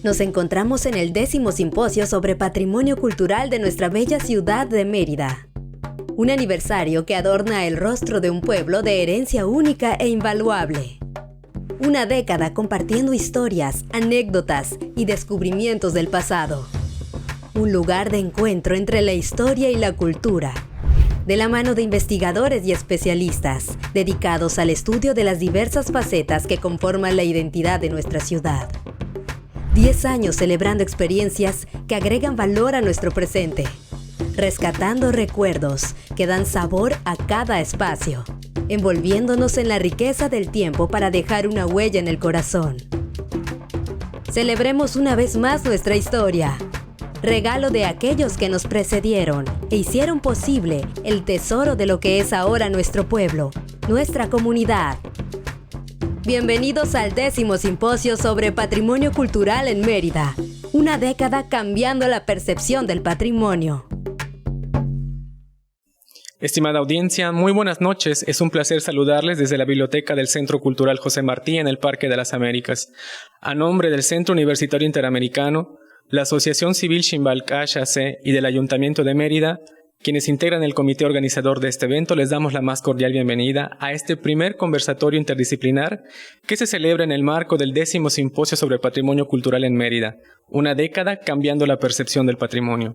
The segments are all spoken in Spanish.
Nos encontramos en el 10º Simposio sobre Patrimonio Cultural de nuestra bella ciudad de Mérida. Un aniversario que adorna el rostro de un pueblo de herencia única e invaluable. Una década compartiendo historias, anécdotas y descubrimientos del pasado. Un lugar de encuentro entre la historia y la cultura. De la mano de investigadores y especialistas, dedicados al estudio de las diversas facetas que conforman la identidad de nuestra ciudad. 10 años celebrando experiencias que agregan valor a nuestro presente, rescatando recuerdos que dan sabor a cada espacio, envolviéndonos en la riqueza del tiempo para dejar una huella en el corazón. Celebremos una vez más nuestra historia, regalo de aquellos que nos precedieron e hicieron posible el tesoro de lo que es ahora nuestro pueblo, nuestra comunidad. Bienvenidos al 10º Simposio sobre Patrimonio Cultural en Mérida. Una década cambiando la percepción del patrimonio. Estimada audiencia, muy buenas noches. Es un placer saludarles desde la Biblioteca del Centro Cultural José Martí en el Parque de las Américas. A nombre del Centro Universitario Interamericano, la Asociación Civil Ximbalcá AC y del Ayuntamiento de Mérida, quienes integran el comité organizador de este evento, les damos la más cordial bienvenida a este primer conversatorio interdisciplinar que se celebra en el marco del 10º Simposio sobre Patrimonio Cultural en Mérida, una década cambiando la percepción del patrimonio.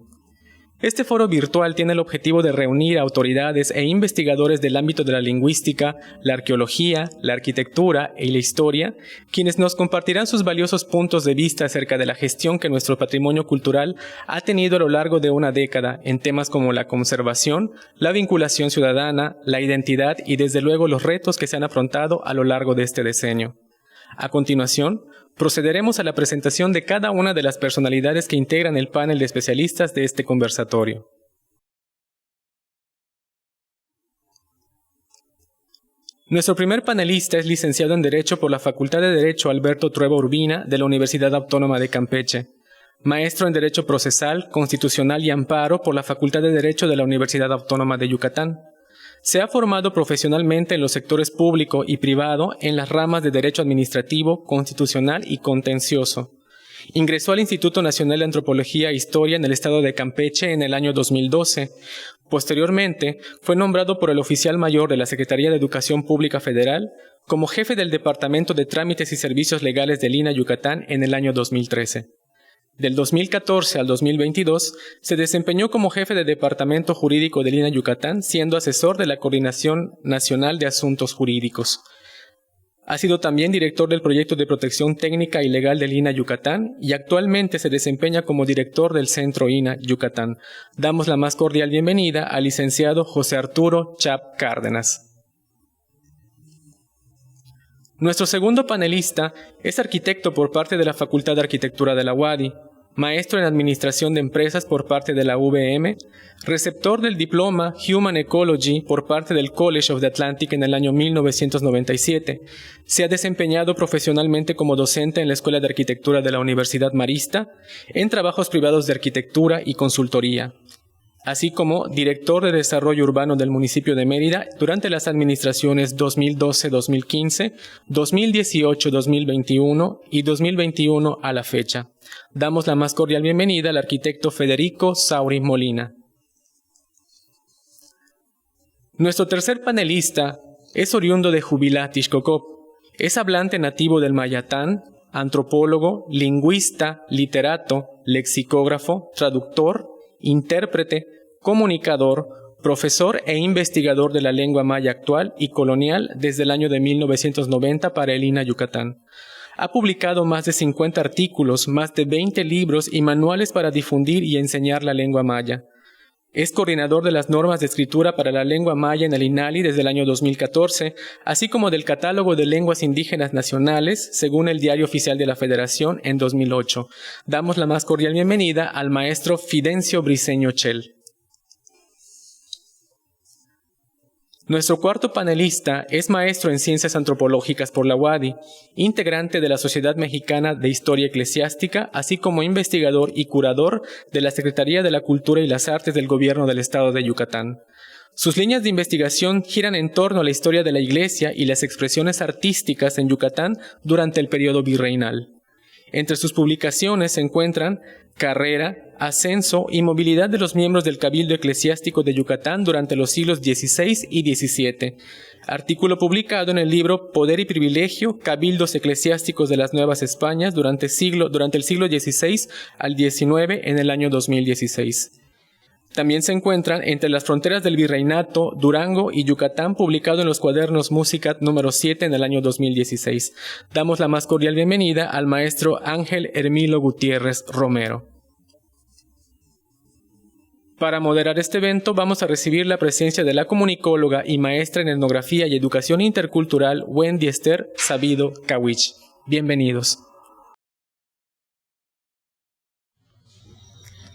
Este foro virtual tiene el objetivo de reunir a autoridades e investigadores del ámbito de la lingüística, la arqueología, la arquitectura y la historia, quienes nos compartirán sus valiosos puntos de vista acerca de la gestión que nuestro patrimonio cultural ha tenido a lo largo de una década en temas como la conservación, la vinculación ciudadana, la identidad y desde luego los retos que se han afrontado a lo largo de este decenio. A continuación, procederemos a la presentación de cada una de las personalidades que integran el panel de especialistas de este conversatorio. Nuestro primer panelista es licenciado en Derecho por la Facultad de Derecho Alberto Trueba Urbina de la Universidad Autónoma de Campeche, maestro en Derecho Procesal, Constitucional y Amparo por la Facultad de Derecho de la Universidad Autónoma de Yucatán. Se ha formado profesionalmente en los sectores público y privado en las ramas de Derecho Administrativo, Constitucional y Contencioso. Ingresó al Instituto Nacional de Antropología e Historia en el estado de Campeche en el año 2012. Posteriormente, fue nombrado por el oficial mayor de la Secretaría de Educación Pública Federal como jefe del Departamento de Trámites y Servicios Legales del INAH Yucatán en el año 2013. Del 2014 al 2022, se desempeñó como jefe de Departamento Jurídico del INAH Yucatán, siendo asesor de la Coordinación Nacional de Asuntos Jurídicos. Ha sido también director del Proyecto de Protección Técnica y Legal del INAH Yucatán y actualmente se desempeña como director del Centro INAH Yucatán. Damos la más cordial bienvenida al licenciado José Arturo Chap Cárdenas. Nuestro segundo panelista es arquitecto por parte de la Facultad de Arquitectura de la UADY, maestro en Administración de Empresas por parte de la UVM, receptor del diploma Human Ecology por parte del College of the Atlantic en el año 1997. Se ha desempeñado profesionalmente como docente en la Escuela de Arquitectura de la Universidad Marista, en trabajos privados de arquitectura y consultoría, así como director de Desarrollo Urbano del municipio de Mérida durante las administraciones 2012-2015, 2018-2021 y 2021 a la fecha. Damos la más cordial bienvenida al arquitecto Federico Sauri Molina. Nuestro tercer panelista es oriundo de Jubilá, Tixcocop. Es hablante nativo del mayatán, antropólogo, lingüista, literato, lexicógrafo, traductor, intérprete, comunicador, profesor e investigador de la lengua maya actual y colonial desde el año de 1990 para el INAH Yucatán. Ha publicado más de 50 artículos, más de 20 libros y manuales para difundir y enseñar la lengua maya. Es coordinador de las normas de escritura para la lengua maya en el INALI desde el año 2014, así como del Catálogo de Lenguas Indígenas Nacionales, según el Diario Oficial de la Federación en 2008. Damos la más cordial bienvenida al maestro Fidencio Briceño Chel. Nuestro cuarto panelista es maestro en Ciencias Antropológicas por la UADY, integrante de la Sociedad Mexicana de Historia Eclesiástica, así como investigador y curador de la Secretaría de la Cultura y las Artes del Gobierno del Estado de Yucatán. Sus líneas de investigación giran en torno a la historia de la Iglesia y las expresiones artísticas en Yucatán durante el periodo virreinal. Entre sus publicaciones se encuentran Carrera, Ascenso y Movilidad de los miembros del Cabildo Eclesiástico de Yucatán durante los siglos XVI y XVII. Artículo publicado en el libro Poder y Privilegio, Cabildos Eclesiásticos de las Nuevas Españas durante el siglo XVI al XIX en el año 2016. También se encuentran Entre las fronteras del Virreinato, Durango y Yucatán, publicado en los cuadernos Musicat número 7 en el año 2016. Damos la más cordial bienvenida al maestro Ángel Hermilo Gutiérrez Romero. Para moderar este evento vamos a recibir la presencia de la comunicóloga y maestra en etnografía y educación intercultural Wendy Esther Sabido Kawich. Bienvenidos.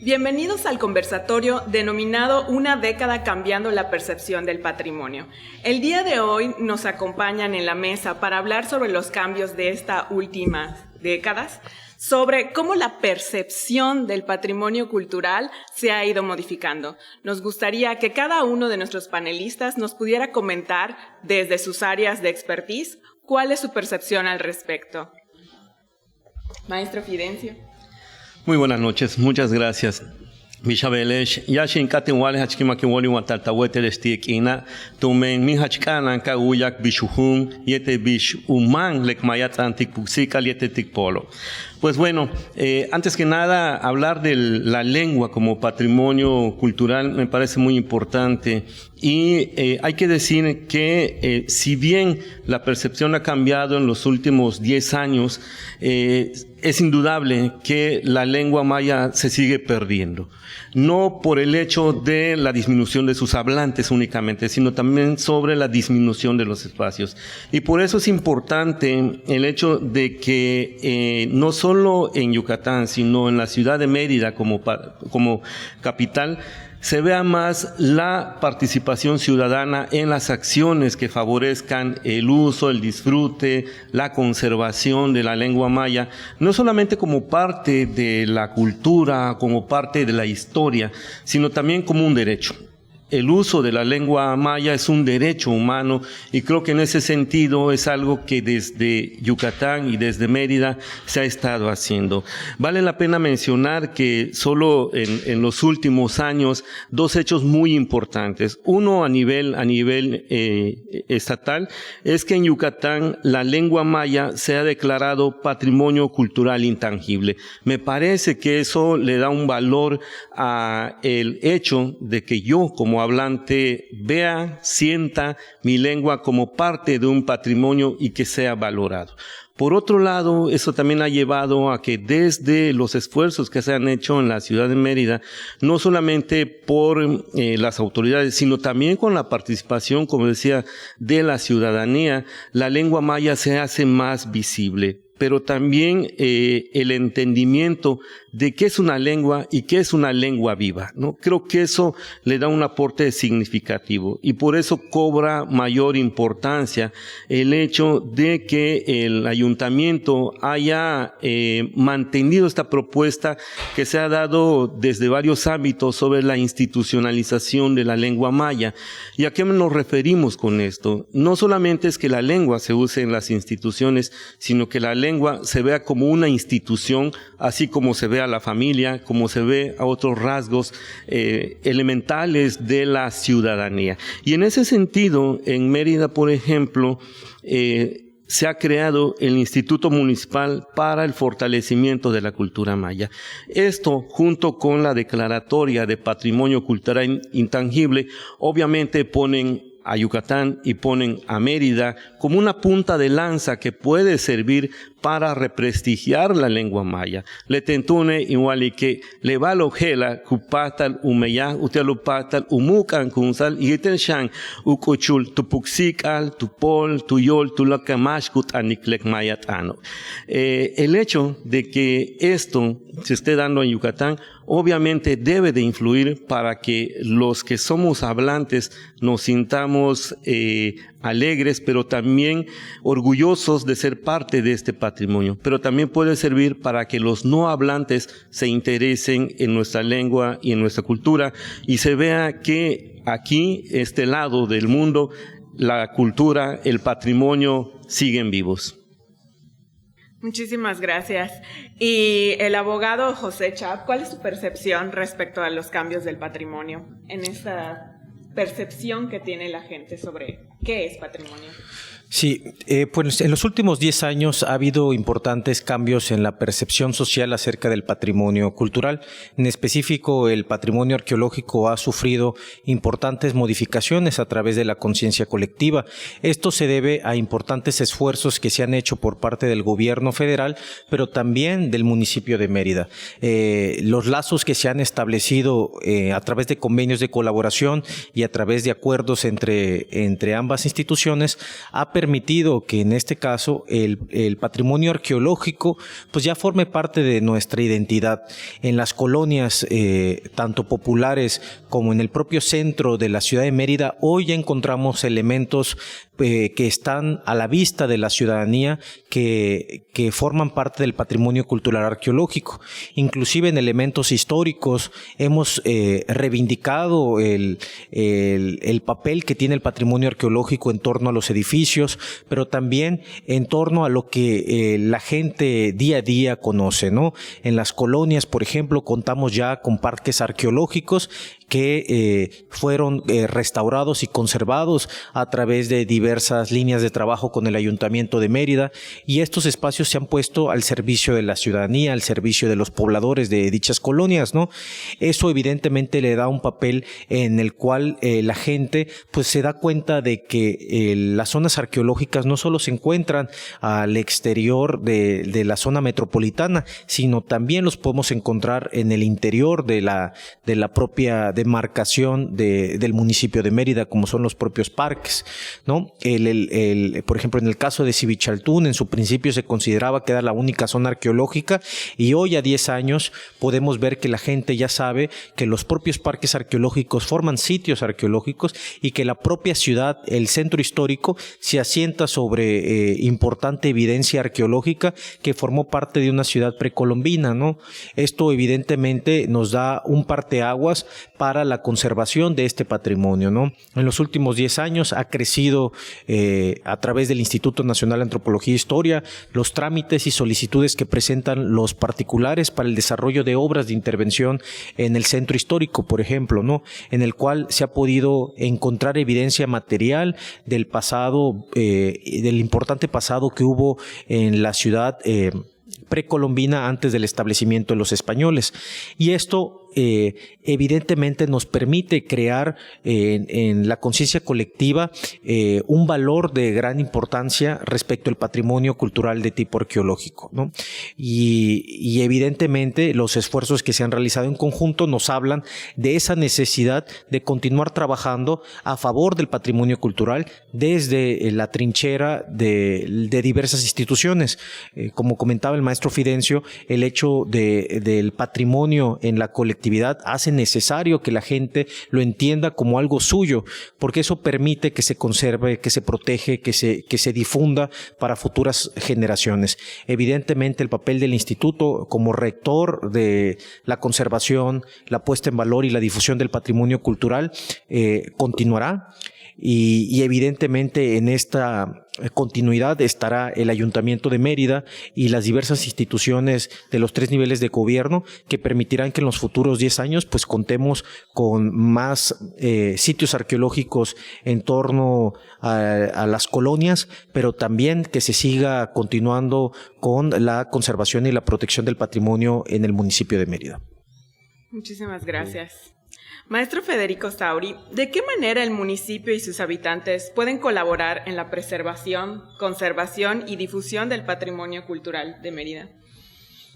Bienvenidos al conversatorio denominado Una década cambiando la percepción del patrimonio. El día de hoy nos acompañan en la mesa para hablar sobre los cambios de estas últimas décadas, sobre cómo la percepción del patrimonio cultural se ha ido modificando. Nos gustaría que cada uno de nuestros panelistas nos pudiera comentar desde sus áreas de expertise cuál es su percepción al respecto. Maestro Fidencio. Muy buenas noches, muchas gracias. Mishabelesh, yashin katenwale hachkimakiwoli wataltawete destiekina, tumen mi hachkanan ka uyak bishuhun, yete bish uman lekmayat antikpuxika yete tikpolo. Pues bueno, antes que nada, hablar de la lengua como patrimonio cultural me parece muy importante y hay que decir que si bien la percepción ha cambiado en los últimos 10 años, es indudable que la lengua maya se sigue perdiendo. No por el hecho de la disminución de sus hablantes únicamente, sino también sobre la disminución de los espacios. Y por eso es importante el hecho de que no solo en Yucatán, sino en la ciudad de Mérida como capital, se vea más la participación ciudadana en las acciones que favorezcan el uso, el disfrute, la conservación de la lengua maya, no solamente como parte de la cultura, como parte de la historia, sino también como un derecho. El uso de la lengua maya es un derecho humano y creo que en ese sentido es algo que desde Yucatán y desde Mérida se ha estado haciendo. Vale la pena mencionar que solo en los últimos años dos hechos muy importantes. Uno a nivel estatal es que en Yucatán la lengua maya se ha declarado patrimonio cultural intangible. Me parece que eso le da un valor a el hecho de que yo como hablante vea, sienta mi lengua como parte de un patrimonio y que sea valorado. Por otro lado, eso también ha llevado a que desde los esfuerzos que se han hecho en la ciudad de Mérida, no solamente por las autoridades, sino también con la participación, como decía, de la ciudadanía, la lengua maya se hace más visible. Pero también el entendimiento de qué es una lengua y qué es una lengua viva, ¿no? Creo que eso le da un aporte significativo y por eso cobra mayor importancia el hecho de que el ayuntamiento haya mantenido esta propuesta que se ha dado desde varios ámbitos sobre la institucionalización de la lengua maya. ¿Y a qué nos referimos con esto? No solamente es que la lengua se use en las instituciones, sino que la lengua se vea como una institución, así como se ve a la familia, como se ve a otros rasgos elementales de la ciudadanía. Y en ese sentido, en Mérida, por ejemplo, se ha creado el Instituto Municipal para el Fortalecimiento de la Cultura Maya. Esto, junto con la Declaratoria de Patrimonio Cultural Intangible, obviamente ponen a Yucatán y ponen a Mérida como una punta de lanza que puede servir para represtigiar la lengua maya. Le tentune igual que le va lo gela kupatal umeya utelupatal umukan kunsal y shan ukuchul tupuksikal tupol tuyol tulakamashkut aniklek mayatano. El hecho de que esto se esté dando en Yucatán obviamente debe de influir para que los que somos hablantes nos sintamos alegres, pero también orgullosos de ser parte de este patrimonio. Pero también puede servir para que los no hablantes se interesen en nuestra lengua y en nuestra cultura y se vea que aquí, este lado del mundo, la cultura, el patrimonio siguen vivos. Muchísimas gracias. Y el abogado José Chap, ¿cuál es su percepción respecto a los cambios del patrimonio en esa percepción que tiene la gente sobre qué es patrimonio? Sí, pues en los últimos 10 años ha habido importantes cambios en la percepción social acerca del patrimonio cultural. En específico, el patrimonio arqueológico ha sufrido importantes modificaciones a través de la conciencia colectiva. Esto se debe a importantes esfuerzos que se han hecho por parte del gobierno federal, pero también del municipio de Mérida. Los lazos que se han establecido a través de convenios de colaboración y a través de acuerdos entre ambas instituciones ha permitido que en este caso el patrimonio arqueológico pues ya forme parte de nuestra identidad. En las colonias tanto populares como en el propio centro de la ciudad de Mérida, hoy ya encontramos elementos que están a la vista de la ciudadanía que forman parte del patrimonio cultural arqueológico. Inclusive en elementos históricos hemos reivindicado el papel que tiene el patrimonio arqueológico en torno a los edificios, pero también en torno a lo que la gente día a día conoce, ¿no? En las colonias, por ejemplo, contamos ya con parques arqueológicos que fueron restaurados y conservados a través de diversas líneas de trabajo con el Ayuntamiento de Mérida, y estos espacios se han puesto al servicio de la ciudadanía, al servicio de los pobladores de dichas colonias, ¿no? Eso evidentemente le da un papel en el cual la gente pues se da cuenta de que las zonas arqueológicas no solo se encuentran al exterior de la zona metropolitana, sino también los podemos encontrar en el interior de la propia demarcación del municipio de Mérida, como son los propios parques, ¿no? Por ejemplo, en el caso de Civichaltún, en su principio se consideraba que era la única zona arqueológica, y hoy a 10 años podemos ver que la gente ya sabe que los propios parques arqueológicos forman sitios arqueológicos y que la propia ciudad, el centro histórico, se asienta sobre importante evidencia arqueológica que formó parte de una ciudad precolombina, ¿no? Esto evidentemente nos da un parteaguas para la conservación de este patrimonio, ¿no? En los últimos 10 años ha crecido a través del Instituto Nacional de Antropología e Historia los trámites y solicitudes que presentan los particulares para el desarrollo de obras de intervención en el centro histórico, por ejemplo, ¿no? En el cual se ha podido encontrar evidencia material del pasado, del importante pasado que hubo en la ciudad precolombina antes del establecimiento de los españoles. Y esto evidentemente nos permite crear en la conciencia colectiva un valor de gran importancia respecto al patrimonio cultural de tipo arqueológico, ¿no? Y evidentemente los esfuerzos que se han realizado en conjunto nos hablan de esa necesidad de continuar trabajando a favor del patrimonio cultural desde la trinchera de diversas instituciones. Como comentaba el maestro Fidencio, el hecho del patrimonio en la colectividad hace necesario que la gente lo entienda como algo suyo, porque eso permite que se conserve, que se protege, que se difunda para futuras generaciones. Evidentemente el papel del instituto como rector de la conservación, la puesta en valor y la difusión del patrimonio cultural continuará. Y evidentemente en esta continuidad estará el Ayuntamiento de Mérida y las diversas instituciones de los 3 niveles de gobierno que permitirán que en los futuros 10 años pues contemos con más sitios arqueológicos en torno a las colonias, pero también que se siga continuando con la conservación y la protección del patrimonio en el municipio de Mérida. Muchísimas gracias. Maestro Federico Sauri, ¿de qué manera el municipio y sus habitantes pueden colaborar en la preservación, conservación y difusión del patrimonio cultural de Mérida?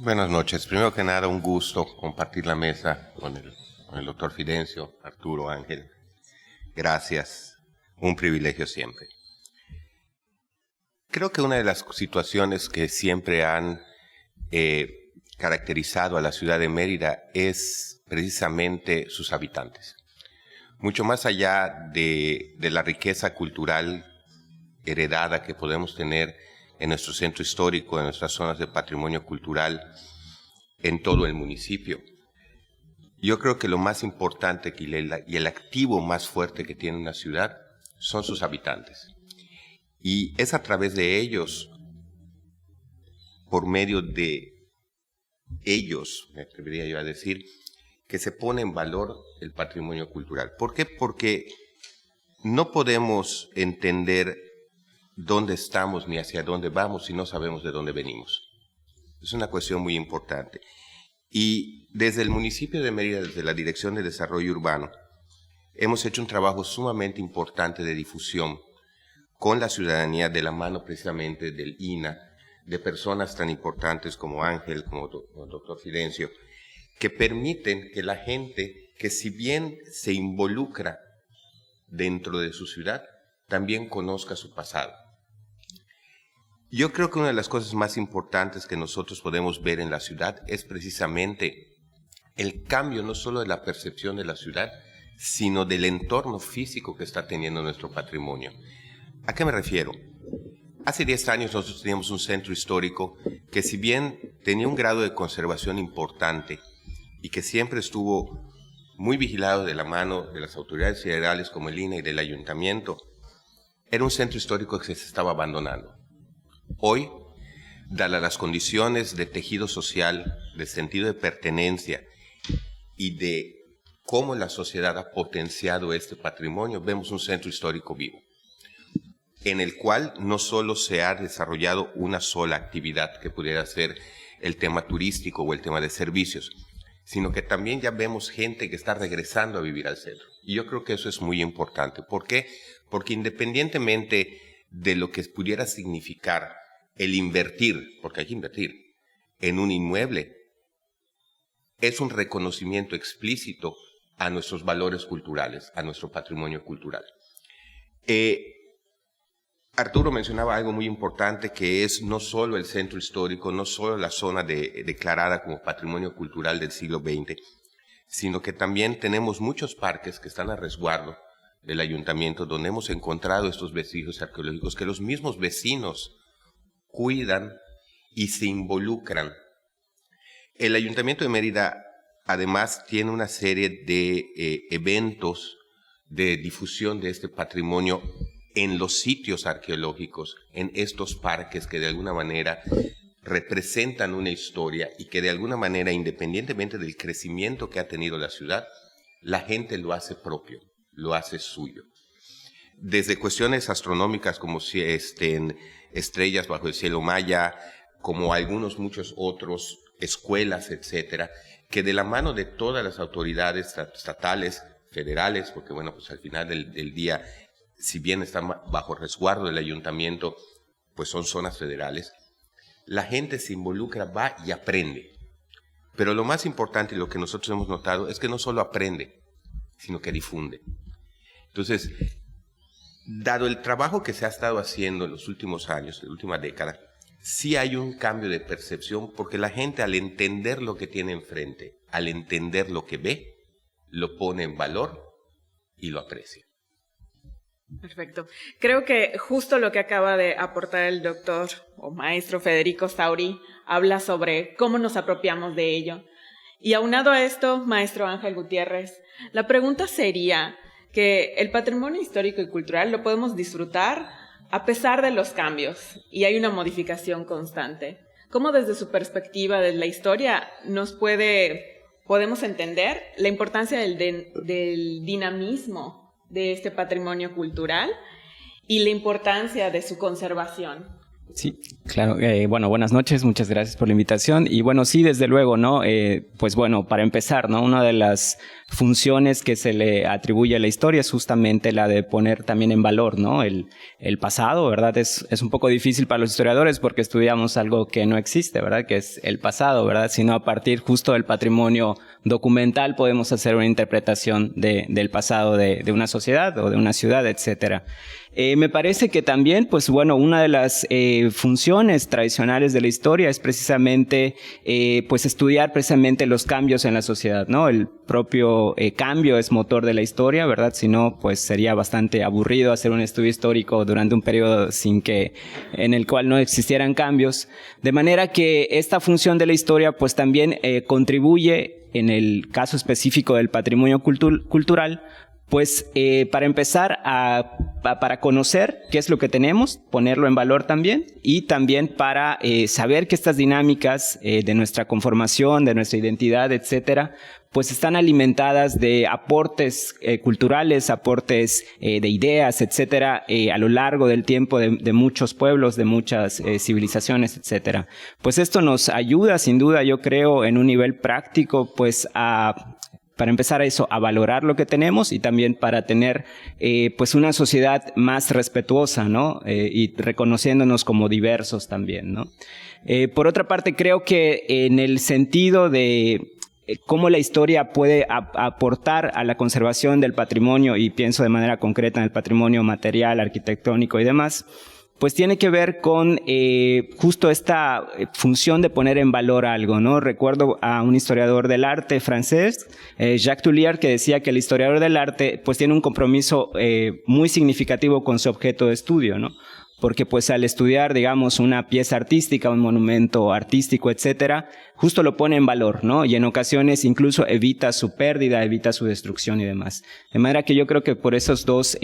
Buenas noches. Primero que nada, un gusto compartir la mesa con el doctor Fidencio, Arturo, Ángel. Gracias. Un privilegio siempre. Creo que una de las situaciones que siempre han caracterizado a la ciudad de Mérida es precisamente sus habitantes. Mucho más allá de la riqueza cultural heredada que podemos tener en nuestro centro histórico, en nuestras zonas de patrimonio cultural, en todo el municipio. Yo creo que lo más importante y el activo más fuerte que tiene una ciudad son sus habitantes. Y es a través de ellos por medio de ellos, me atrevería yo a decir, que se pone en valor el patrimonio cultural. ¿Por qué? Porque no podemos entender dónde estamos ni hacia dónde vamos si no sabemos de dónde venimos. Es una cuestión muy importante. Y desde el municipio de Mérida, desde la Dirección de Desarrollo Urbano, hemos hecho un trabajo sumamente importante de difusión con la ciudadanía, de la mano precisamente del INAH, de personas tan importantes como Ángel, como doctor Fidencio, que permiten que la gente, que si bien se involucra dentro de su ciudad, también conozca su pasado. Yo creo que una de las cosas más importantes que nosotros podemos ver en la ciudad es precisamente el cambio no solo de la percepción de la ciudad, sino del entorno físico que está teniendo nuestro patrimonio. ¿A qué me refiero? Hace 10 años nosotros teníamos un centro histórico que, si bien tenía un grado de conservación importante y que siempre estuvo muy vigilado de la mano de las autoridades federales como el INAH y del ayuntamiento, era un centro histórico que se estaba abandonando. Hoy, dadas las condiciones de tejido social, de sentido de pertenencia y de cómo la sociedad ha potenciado este patrimonio, vemos un centro histórico vivo, en el cual no solo se ha desarrollado una sola actividad que pudiera ser el tema turístico o el tema de servicios, sino que también ya vemos gente que está regresando a vivir al centro. Y yo creo que eso es muy importante. ¿Por qué? Porque independientemente de lo que pudiera significar el invertir, porque hay que invertir, en un inmueble, es un reconocimiento explícito a nuestros valores culturales, a nuestro patrimonio cultural. Arturo mencionaba algo muy importante, que es no solo el centro histórico, no solo la zona declarada como patrimonio cultural del siglo XX, sino que también tenemos muchos parques que están a resguardo del ayuntamiento, donde hemos encontrado estos vestigios arqueológicos que los mismos vecinos cuidan y se involucran. El Ayuntamiento de Mérida además tiene una serie de eventos de difusión de este patrimonio en los sitios arqueológicos, en estos parques que de alguna manera representan una historia y que de alguna manera, independientemente del crecimiento que ha tenido la ciudad, la gente lo hace propio, lo hace suyo. Desde cuestiones astronómicas como si estrellas bajo el cielo maya, como muchos otros, escuelas, etcétera, que de la mano de todas las autoridades estatales, federales, porque bueno, pues al final del día, si bien están bajo resguardo del ayuntamiento, pues son zonas federales, la gente se involucra, va y aprende. Pero lo más importante y lo que nosotros hemos notado es que no solo aprende, sino que difunde. Entonces, dado el trabajo que se ha estado haciendo en los últimos años, en la última década, sí hay un cambio de percepción, porque la gente, al entender lo que tiene enfrente, al entender lo que ve, lo pone en valor y lo aprecia. Perfecto. Creo que justo lo que acaba de aportar el doctor o maestro Federico Sauri habla sobre cómo nos apropiamos de ello. Y aunado a esto, maestro Ángel Gutiérrez, la pregunta sería que el patrimonio histórico y cultural lo podemos disfrutar a pesar de los cambios, y hay una modificación constante. ¿Cómo desde su perspectiva, desde la historia, podemos entender la importancia del dinamismo de este patrimonio cultural y la importancia de su conservación? Sí, claro. Bueno, buenas noches, muchas gracias por la invitación. Y bueno, sí, desde luego, ¿no? Pues bueno, para empezar, ¿no? Una de las funciones que se le atribuye a la historia es justamente la de poner también en valor, ¿no? El pasado, ¿verdad? Es un poco difícil para los historiadores porque estudiamos algo que no existe, ¿verdad? Que es el pasado, ¿verdad? Sino a partir justo del patrimonio documental podemos hacer una interpretación del pasado de una sociedad o de una ciudad, etcétera. Me parece que también, pues bueno, una de las funciones tradicionales de la historia es precisamente, pues estudiar precisamente los cambios en la sociedad, ¿no? El propio cambio es motor de la historia, ¿verdad? Si no, pues sería bastante aburrido hacer un estudio histórico durante un periodo en el cual no existieran cambios. De manera que esta función de la historia, pues también contribuye, en el caso específico del patrimonio cultural, Pues para empezar para conocer qué es lo que tenemos, ponerlo en valor también, y también para saber que estas dinámicas de nuestra conformación, de nuestra identidad, etcétera, pues están alimentadas de aportes culturales, aportes de ideas, etcétera, a lo largo del tiempo de muchos pueblos, de muchas civilizaciones, etcétera. Pues esto nos ayuda, sin duda, yo creo, en un nivel práctico, pues para empezar a valorar lo que tenemos, y también para tener pues una sociedad más respetuosa, ¿no? Y reconociéndonos como diversos también, ¿no? Por otra parte, creo que en el sentido de cómo la historia puede aportar a la conservación del patrimonio, y pienso de manera concreta en el patrimonio material, arquitectónico y demás, pues tiene que ver con justo esta función de poner en valor algo, ¿no? Recuerdo a un historiador del arte francés, Jacques Tullier, que decía que el historiador del arte pues tiene un compromiso muy significativo con su objeto de estudio, ¿no? Porque pues al estudiar, digamos, una pieza artística, un monumento artístico, etcétera, justo lo pone en valor, ¿no? Y en ocasiones incluso evita su pérdida, evita su destrucción y demás. De manera que yo creo que por esos dos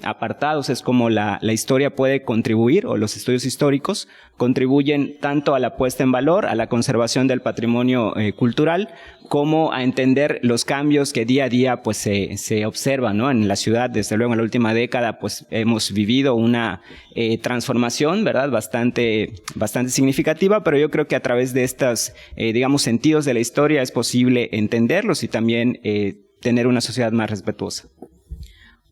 apartados es como la historia puede contribuir, o los estudios históricos contribuyen tanto a la puesta en valor, a la conservación del patrimonio cultural, como a entender los cambios que día a día pues se observan, ¿no? En la ciudad, desde luego en la última década, pues hemos vivido una transformación, ¿verdad? Bastante significativa, pero yo creo que a través de estos, digamos, sentidos de la historia es posible entenderlos y también tener una sociedad más respetuosa.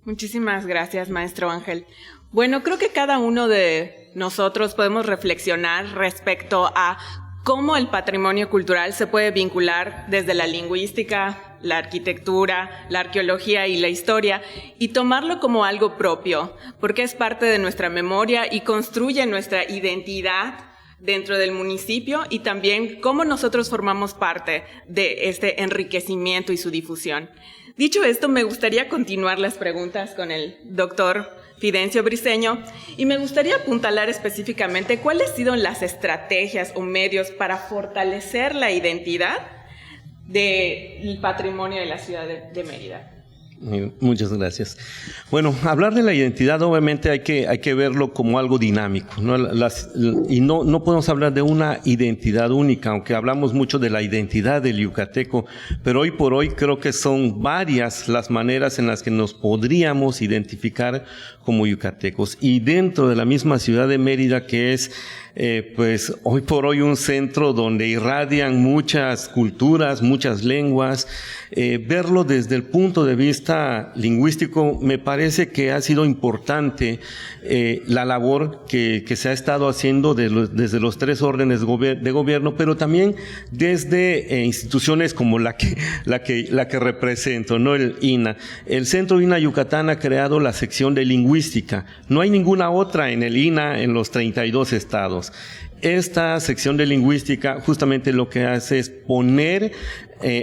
Muchísimas gracias, maestro Ángel. Bueno, creo que cada uno de nosotros podemos reflexionar respecto a cómo el patrimonio cultural se puede vincular desde la lingüística, la arquitectura, la arqueología y la historia, y tomarlo como algo propio, porque es parte de nuestra memoria y construye nuestra identidad dentro del municipio, y también cómo nosotros formamos parte de este enriquecimiento y su difusión. Dicho esto, me gustaría continuar las preguntas con el doctor Fidencio Briceño, y me gustaría apuntalar específicamente cuáles han sido las estrategias o medios para fortalecer la identidad del patrimonio de la ciudad de Mérida. Muchas gracias. Bueno, hablar de la identidad obviamente hay que verlo como algo dinámico, ¿no? No podemos hablar de una identidad única, aunque hablamos mucho de la identidad del yucateco, pero hoy por hoy creo que son varias las maneras en las que nos podríamos identificar como yucatecos. Y dentro de la misma ciudad de Mérida, que es pues hoy por hoy un centro donde irradian muchas culturas, muchas lenguas, verlo desde el punto de vista lingüístico me parece que ha sido importante la labor que se ha estado haciendo desde los tres órdenes de gobierno, pero también desde instituciones como la que represento, ¿no? El INA. El Centro INA Yucatán ha creado la sección de lingüística. No hay ninguna otra en el INA en los 32 estados. Esta sección de lingüística justamente lo que hace es poner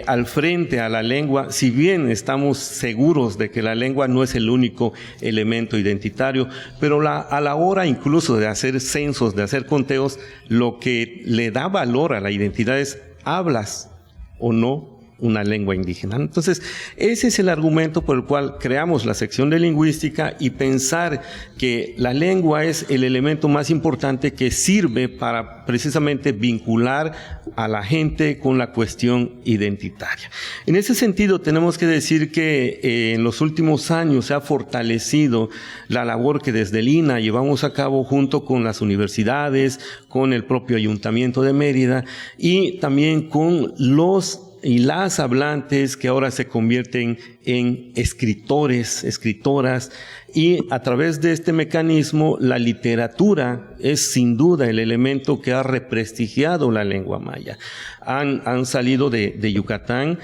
al frente a la lengua, si bien estamos seguros de que la lengua no es el único elemento identitario, pero a la hora incluso de hacer censos, de hacer conteos, lo que le da valor a la identidad es ¿hablas o no una lengua indígena? Entonces, ese es el argumento por el cual creamos la sección de lingüística, y pensar que la lengua es el elemento más importante que sirve para precisamente vincular a la gente con la cuestión identitaria. En ese sentido, tenemos que decir que en los últimos años se ha fortalecido la labor que desde el INA llevamos a cabo junto con las universidades, con el propio Ayuntamiento de Mérida y también con los y las hablantes que ahora se convierten en escritores, escritoras, y a través de este mecanismo la literatura es sin duda el elemento que ha represtigiado la lengua maya. Han salido de Yucatán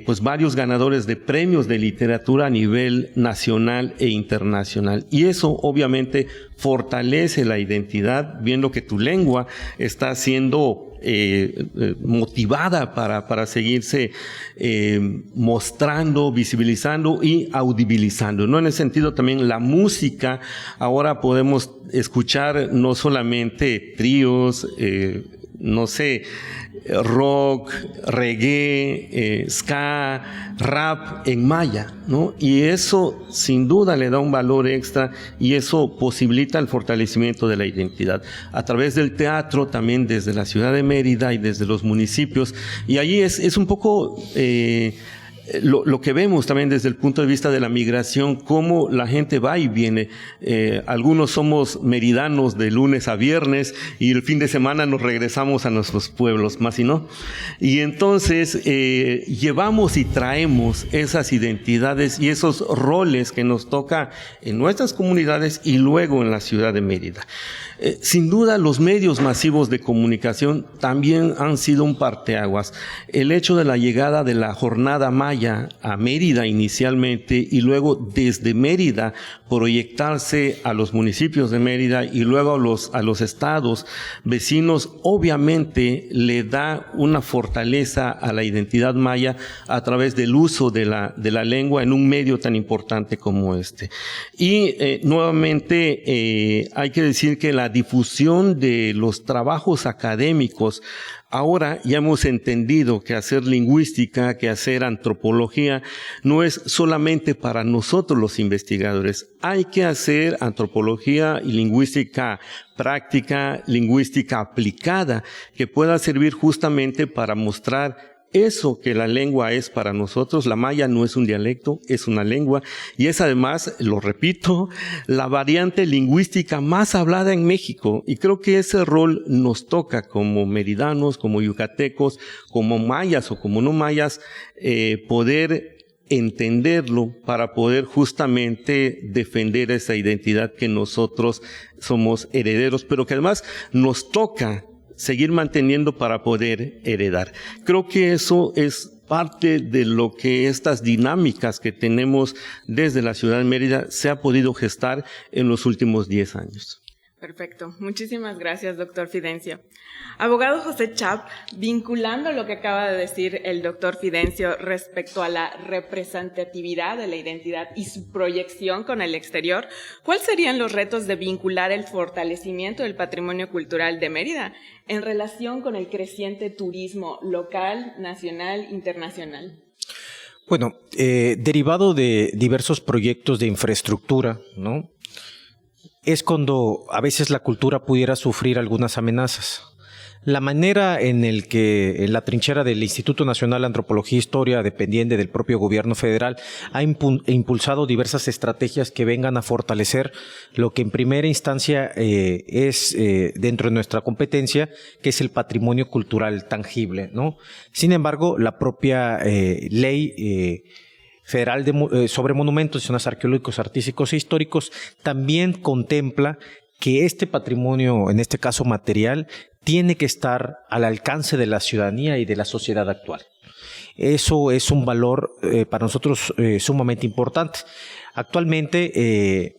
pues varios ganadores de premios de literatura a nivel nacional e internacional, y eso obviamente fortalece la identidad, viendo que tu lengua está siendo motivada para seguirse mostrando, visibilizando y audibilizando, ¿no? En ese sentido también la música, ahora podemos escuchar no solamente tríos, no sé, rock, reggae, ska, rap en maya, ¿no? Y eso sin duda le da un valor extra y eso posibilita el fortalecimiento de la identidad. A través del teatro, también desde la ciudad de Mérida y desde los municipios. Y ahí es un poco lo que vemos también desde el punto de vista de la migración, cómo la gente va y viene. Algunos somos meridanos de lunes a viernes y el fin de semana nos regresamos a nuestros pueblos, más y no. Y entonces llevamos y traemos esas identidades y esos roles que nos toca en nuestras comunidades y luego en la ciudad de Mérida. Sin duda, los medios masivos de comunicación también han sido un parteaguas. El hecho de la llegada de la jornada maya a Mérida inicialmente y luego desde Mérida proyectarse a los municipios de Mérida y luego a los estados vecinos, obviamente le da una fortaleza a la identidad maya a través del uso de la lengua en un medio tan importante como este. Y nuevamente hay que decir que la difusión de los trabajos académicos, ahora ya hemos entendido que hacer lingüística, que hacer antropología, no es solamente para nosotros los investigadores. Hay que hacer antropología y lingüística práctica, lingüística aplicada, que pueda servir justamente para mostrar eso que la lengua es para nosotros. La maya no es un dialecto, es una lengua y es además, lo repito, la variante lingüística más hablada en México, y creo que ese rol nos toca como meridanos, como yucatecos, como mayas o como no mayas, poder entenderlo para poder justamente defender esa identidad que nosotros somos herederos, pero que además nos toca seguir manteniendo para poder heredar. Creo que eso es parte de lo que estas dinámicas que tenemos desde la ciudad de Mérida se ha podido gestar en los últimos 10 años. Perfecto. Muchísimas gracias, doctor Fidencio. Abogado José Chap, vinculando lo que acaba de decir el doctor Fidencio respecto a la representatividad de la identidad y su proyección con el exterior, ¿cuáles serían los retos de vincular el fortalecimiento del patrimonio cultural de Mérida en relación con el creciente turismo local, nacional, internacional? Bueno, derivado de diversos proyectos de infraestructura, ¿no?, es cuando a veces la cultura pudiera sufrir algunas amenazas. La manera en el que en la trinchera del Instituto Nacional de Antropología e Historia, dependiente del propio gobierno federal, ha impulsado diversas estrategias que vengan a fortalecer lo que en primera instancia es dentro de nuestra competencia, que es el patrimonio cultural tangible, ¿no? Sin embargo, la propia ley federal sobre monumentos y zonas arqueológicos, artísticos e históricos también contempla que este patrimonio, en este caso material, tiene que estar al alcance de la ciudadanía y de la sociedad actual. Eso es un valor para nosotros sumamente importante. Actualmente,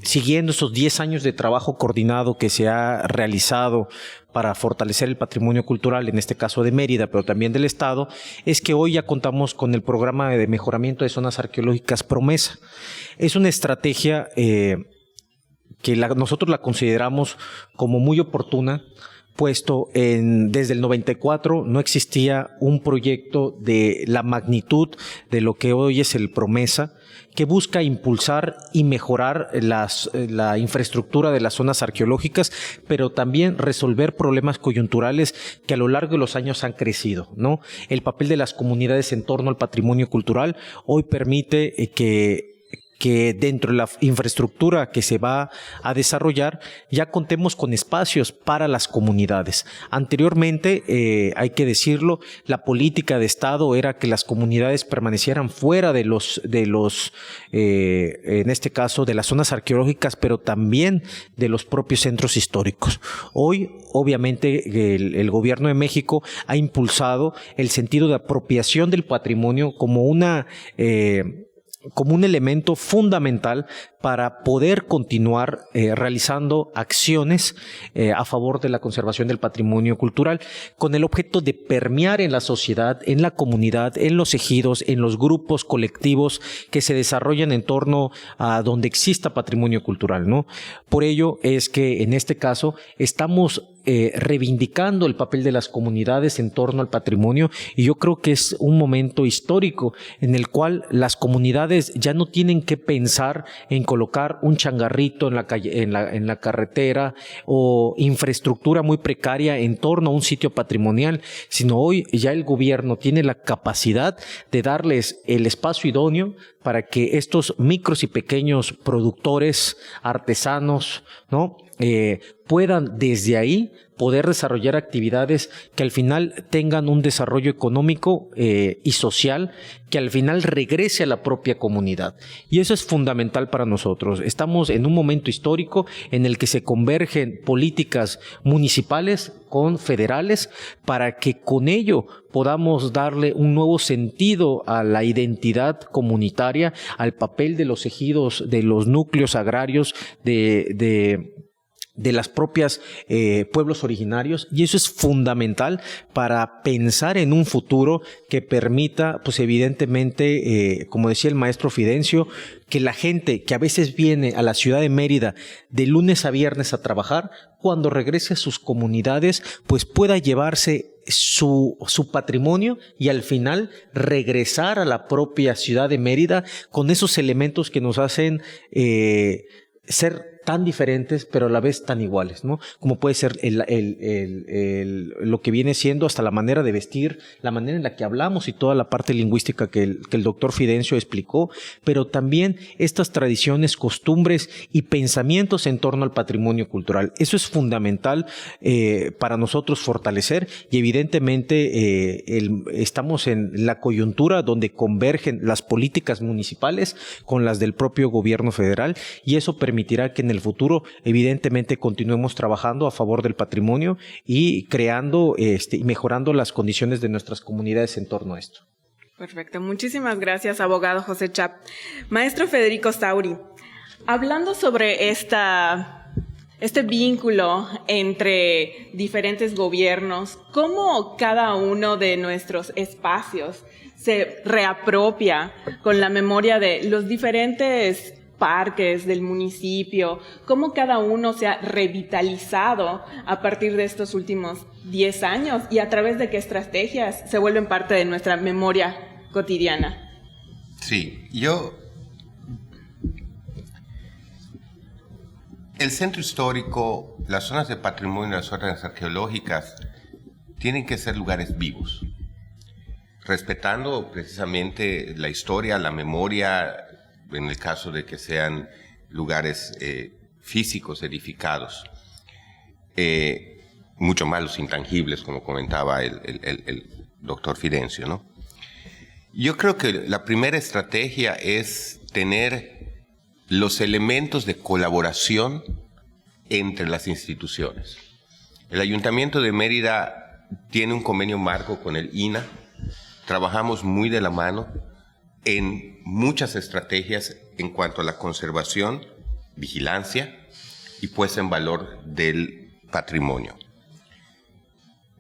siguiendo esos 10 años de trabajo coordinado que se ha realizado para fortalecer el patrimonio cultural, en este caso de Mérida, pero también del Estado, es que hoy ya contamos con el programa de mejoramiento de zonas arqueológicas Promesa. Es una estrategia que nosotros la consideramos como muy oportuna, puesto desde el 94 no existía un proyecto de la magnitud de lo que hoy es el Promesa, que busca impulsar y mejorar la infraestructura de las zonas arqueológicas, pero también resolver problemas coyunturales que a lo largo de los años han crecido, ¿no? El papel de las comunidades en torno al patrimonio cultural hoy permite que dentro de la infraestructura que se va a desarrollar ya contemos con espacios para las comunidades. Anteriormente, hay que decirlo, la política de Estado era que las comunidades permanecieran fuera de en este caso, de las zonas arqueológicas, pero también de los propios centros históricos. Hoy, obviamente, el gobierno de México ha impulsado el sentido de apropiación del patrimonio como un elemento fundamental para poder continuar realizando acciones a favor de la conservación del patrimonio cultural, con el objeto de permear en la sociedad, en la comunidad, en los ejidos, en los grupos colectivos que se desarrollan en torno a donde exista patrimonio cultural, ¿no? Por ello es que en este caso estamos reivindicando el papel de las comunidades en torno al patrimonio, y yo creo que es un momento histórico en el cual las comunidades ya no tienen que pensar en colocar un changarrito en la calle, en la carretera, o infraestructura muy precaria en torno a un sitio patrimonial, sino hoy ya el gobierno tiene la capacidad de darles el espacio idóneo para que estos micros y pequeños productores, artesanos, ¿no?, puedan desde ahí poder desarrollar actividades que al final tengan un desarrollo económico y social que al final regrese a la propia comunidad. Y eso es fundamental para nosotros. Estamos en un momento histórico en el que se convergen políticas municipales con federales para que con ello podamos darle un nuevo sentido a la identidad comunitaria, al papel de los ejidos, de los núcleos agrarios, de las propias pueblos originarios, y eso es fundamental para pensar en un futuro que permita, pues evidentemente, como decía el maestro Fidencio, que la gente que a veces viene a la ciudad de Mérida de lunes a viernes a trabajar, cuando regrese a sus comunidades, pues pueda llevarse su patrimonio y al final regresar a la propia ciudad de Mérida con esos elementos que nos hacen ser tan diferentes, pero a la vez tan iguales, ¿no? Como puede ser lo que viene siendo hasta la manera de vestir, la manera en la que hablamos y toda la parte lingüística que el doctor Fidencio explicó, pero también estas tradiciones, costumbres y pensamientos en torno al patrimonio cultural. Eso es fundamental para nosotros fortalecer, y evidentemente estamos en la coyuntura donde convergen las políticas municipales con las del propio gobierno federal, y eso permitirá que en el futuro evidentemente continuemos trabajando a favor del patrimonio y creando y mejorando las condiciones de nuestras comunidades en torno a esto. Perfecto, muchísimas gracias, abogado José Chap. Maestro Federico Sauri, hablando sobre este vínculo entre diferentes gobiernos, ¿cómo cada uno de nuestros espacios se reapropia con la memoria de los diferentes parques del municipio? ¿Cómo cada uno se ha revitalizado a partir de estos últimos 10 años y a través de qué estrategias se vuelven parte de nuestra memoria cotidiana? Sí, el centro histórico, las zonas de patrimonio, las zonas arqueológicas tienen que ser lugares vivos, respetando precisamente la historia, la memoria, en el caso de que sean lugares físicos edificados, mucho más los intangibles, como comentaba el doctor Fidencio, ¿no? Yo creo que la primera estrategia es tener los elementos de colaboración entre las instituciones. El Ayuntamiento de Mérida tiene un convenio marco con el INAH, trabajamos muy de la mano en muchas estrategias en cuanto a la conservación, vigilancia y puesta en valor del patrimonio.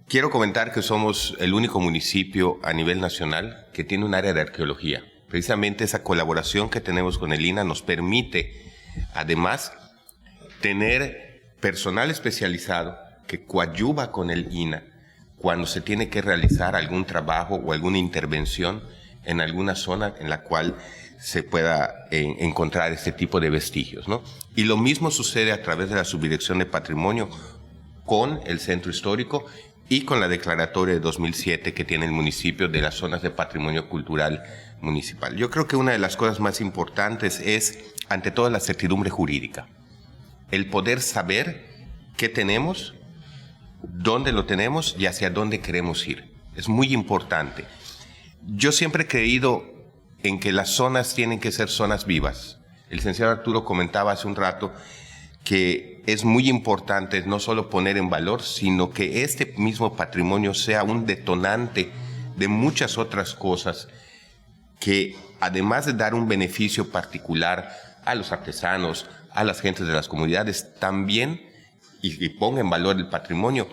Quiero comentar que somos el único municipio a nivel nacional que tiene un área de arqueología. Precisamente esa colaboración que tenemos con el INAH nos permite, además, tener personal especializado que coadyuva con el INAH cuando se tiene que realizar algún trabajo o alguna intervención en alguna zona en la cual se pueda encontrar este tipo de vestigios, ¿no? Y lo mismo sucede a través de la Subdirección de Patrimonio con el Centro Histórico y con la declaratoria de 2007 que tiene el municipio de las zonas de patrimonio cultural municipal. Yo creo que una de las cosas más importantes es, ante todo, la certidumbre jurídica. El poder saber qué tenemos, dónde lo tenemos y hacia dónde queremos ir. Es muy importante. Yo siempre he creído en que las zonas tienen que ser zonas vivas. El licenciado Arturo comentaba hace un rato que es muy importante no solo poner en valor, sino que este mismo patrimonio sea un detonante de muchas otras cosas que, además de dar un beneficio particular a los artesanos, a las gentes de las comunidades, también y ponga en valor el patrimonio.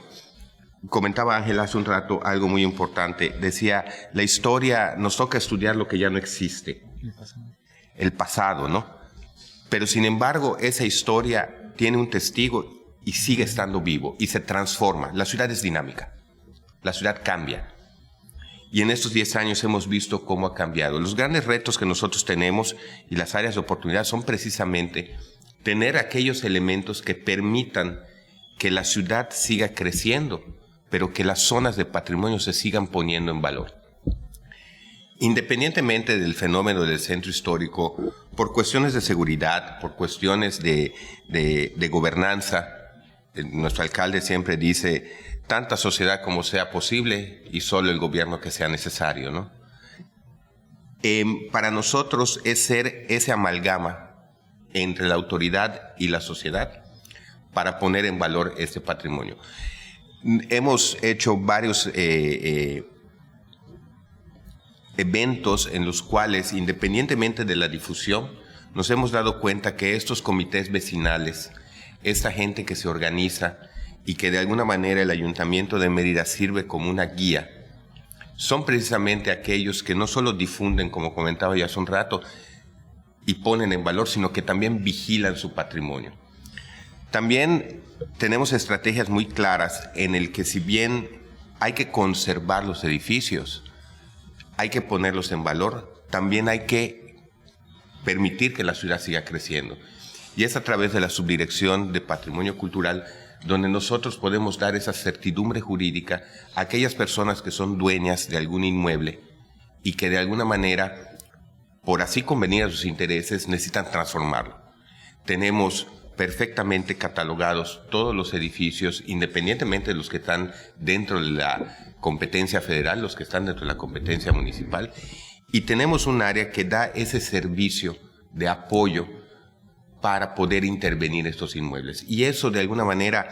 Comentaba Ángel hace un rato algo muy importante. Decía, la historia, nos toca estudiar lo que ya no existe. El pasado, ¿no? Pero sin embargo, esa historia tiene un testigo y sigue estando vivo y se transforma. La ciudad es dinámica, la ciudad cambia. Y en estos 10 años hemos visto cómo ha cambiado. Los grandes retos que nosotros tenemos y las áreas de oportunidad son precisamente tener aquellos elementos que permitan que la ciudad siga creciendo, pero que las zonas de patrimonio se sigan poniendo en valor. Independientemente del fenómeno del centro histórico, por cuestiones de seguridad, por cuestiones de gobernanza, nuestro alcalde siempre dice, tanta sociedad como sea posible y solo el gobierno que sea necesario, ¿no? Para nosotros es ser ese amalgama entre la autoridad y la sociedad para poner en valor este patrimonio. Hemos hecho varios eventos en los cuales, independientemente de la difusión, nos hemos dado cuenta que estos comités vecinales, esta gente que se organiza y que de alguna manera el Ayuntamiento de Mérida sirve como una guía, son precisamente aquellos que no solo difunden, como comentaba ya hace un rato, y ponen en valor, sino que también vigilan su patrimonio. También tenemos estrategias muy claras en el que, si bien hay que conservar los edificios, hay que ponerlos en valor, también hay que permitir que la ciudad siga creciendo. Y es a través de la Subdirección de Patrimonio Cultural donde nosotros podemos dar esa certidumbre jurídica a aquellas personas que son dueñas de algún inmueble y que de alguna manera, por así convenir a sus intereses, necesitan transformarlo. Tenemos perfectamente catalogados todos los edificios, independientemente de los que están dentro de la competencia federal, los que están dentro de la competencia municipal, y tenemos un área que da ese servicio de apoyo para poder intervenir estos inmuebles. Y eso de alguna manera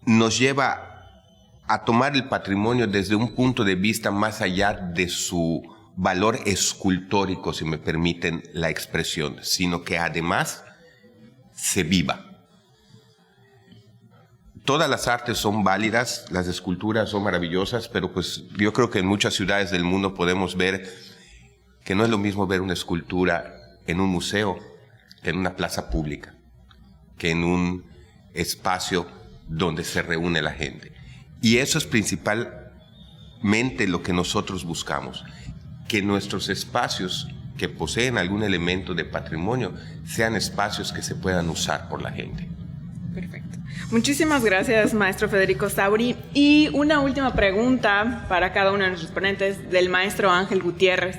nos lleva a tomar el patrimonio desde un punto de vista más allá de su valor escultórico, si me permiten la expresión, sino que además se viva. Todas las artes son válidas, las esculturas son maravillosas, pero pues yo creo que en muchas ciudades del mundo podemos ver que no es lo mismo ver una escultura en un museo que en una plaza pública, que en un espacio donde se reúne la gente. Y eso es principalmente lo que nosotros buscamos, que nuestros espacios que poseen algún elemento de patrimonio sean espacios que se puedan usar por la gente. Perfecto. Muchísimas gracias, maestro Federico Sauri. Y una última pregunta para cada uno de nuestros ponentes, del maestro Ángel Gutiérrez.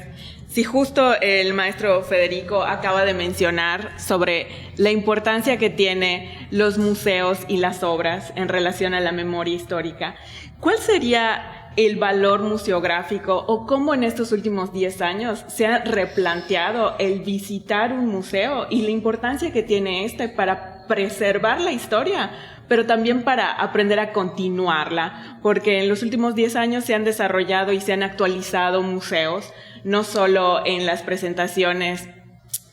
Si justo el maestro Federico acaba de mencionar sobre la importancia que tienen los museos y las obras en relación a la memoria histórica, ¿cuál sería el valor museográfico o cómo en estos últimos 10 años se ha replanteado el visitar un museo y la importancia que tiene para preservar la historia, pero también para aprender a continuarla? Porque en los últimos 10 años se han desarrollado y se han actualizado museos, no solo en las presentaciones